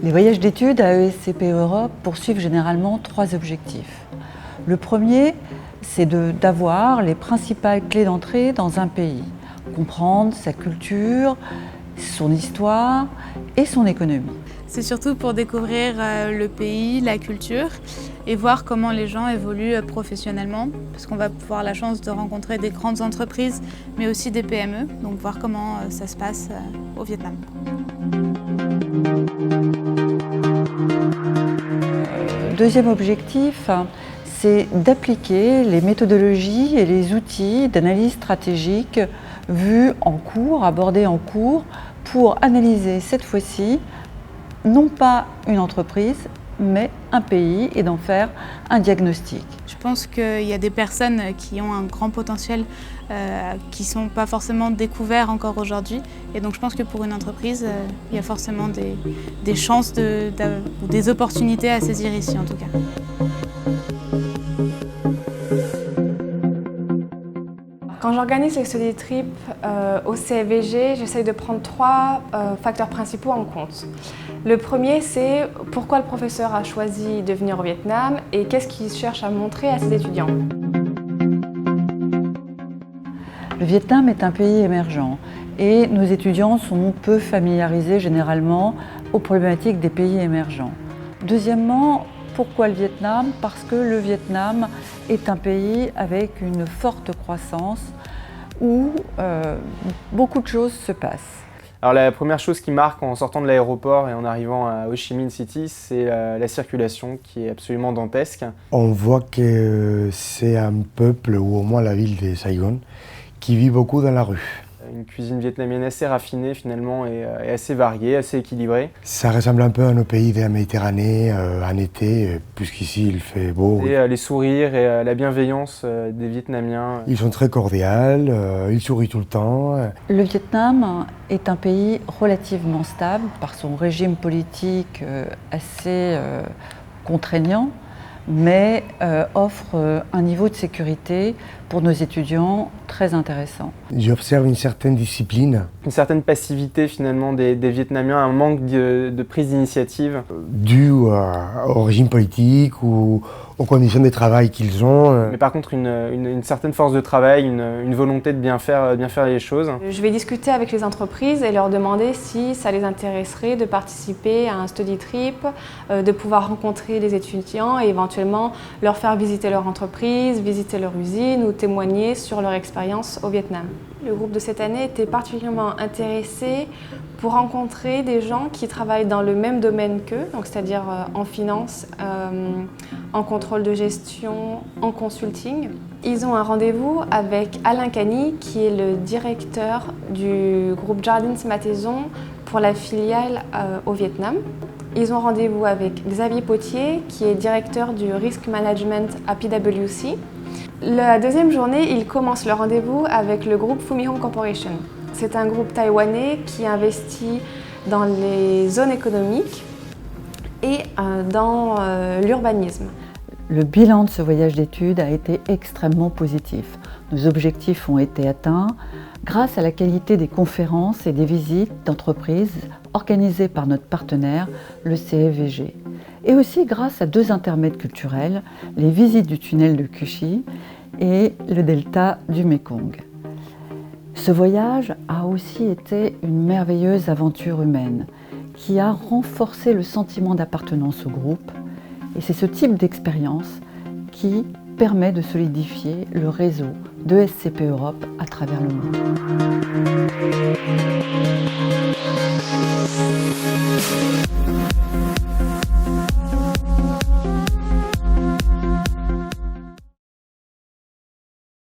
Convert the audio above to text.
Les voyages d'études à ESCP Europe poursuivent généralement 3 objectifs. Le premier, c'est d'avoir les principales clés d'entrée dans un pays, comprendre sa culture, son histoire et son économie. C'est surtout pour découvrir le pays, la culture et voir comment les gens évoluent professionnellement, parce qu'on va avoir la chance de rencontrer des grandes entreprises, mais aussi des PME, donc voir comment ça se passe au Vietnam. Deuxième objectif, c'est d'appliquer les méthodologies et les outils d'analyse stratégique vus en cours, abordés en cours, pour analyser cette fois-ci non pas une entreprise, mais un pays et d'en faire un diagnostic. Je pense qu'il y a des personnes qui ont un grand potentiel qui ne sont pas forcément découverts encore aujourd'hui. Et donc je pense que pour une entreprise, il y a forcément des chances ou des opportunités à saisir ici en tout cas. Quand j'organise les study trips au CFVG, j'essaye de prendre 3 facteurs principaux en compte. Le premier, c'est pourquoi le professeur a choisi de venir au Vietnam et qu'est-ce qu'il cherche à montrer à ses étudiants. Le Vietnam est un pays émergent et nos étudiants sont peu familiarisés généralement aux problématiques des pays émergents. Deuxièmement, pourquoi le Vietnam? Parce que le Vietnam est un pays avec une forte croissance où beaucoup de choses se passent. Alors la première chose qui marque en sortant de l'aéroport et en arrivant à Ho Chi Minh City, c'est la circulation qui est absolument dantesque. On voit que c'est un peuple, ou au moins la ville de Saigon, qui vit beaucoup dans la rue. Une cuisine vietnamienne assez raffinée finalement et assez variée, assez équilibrée. Ça ressemble un peu à nos pays de la Méditerranée en été, puisqu'ici il fait beau. Et les sourires et la bienveillance des Vietnamiens. Ils sont très cordiaux, ils sourient tout le temps. Le Vietnam est un pays relativement stable par son régime politique assez contraignant, mais offre un niveau de sécurité pour nos étudiants très intéressant. J'observe une certaine discipline. Une certaine passivité finalement des Vietnamiens, un manque de prise d'initiative. Dû au régime politique ou aux conditions de travail qu'ils ont. Mais par contre une certaine force de travail, une volonté de bien faire les choses. Je vais discuter avec les entreprises et leur demander si ça les intéresserait de participer à un study trip, de pouvoir rencontrer les étudiants et éventuellement leur faire visiter leur entreprise, visiter leur usine ou témoigner sur leur expérience au Vietnam. Le groupe de cette année était particulièrement intéressé pour rencontrer des gens qui travaillent dans le même domaine qu'eux, donc c'est-à-dire en finance, en contrôle de gestion, en consulting. Ils ont un rendez-vous avec Alain Cany, qui est le directeur du groupe Jardins Matheson pour la filiale au Vietnam. Ils ont rendez-vous avec Xavier Potier, qui est directeur du Risk Management à PwC. La deuxième journée, ils commencent le rendez-vous avec le groupe Fumihong Corporation. C'est un groupe taïwanais qui investit dans les zones économiques et dans l'urbanisme. Le bilan de ce voyage d'études a été extrêmement positif. Nos objectifs ont été atteints grâce à la qualité des conférences et des visites d'entreprises organisées par notre partenaire, le CFVG. Et aussi grâce à 2 intermèdes culturels, les visites du tunnel de Cushy et le delta du Mekong. Ce voyage a aussi été une merveilleuse aventure humaine qui a renforcé le sentiment d'appartenance au groupe. Et c'est ce type d'expérience qui permet de solidifier le réseau de ESCP Europe à travers le monde.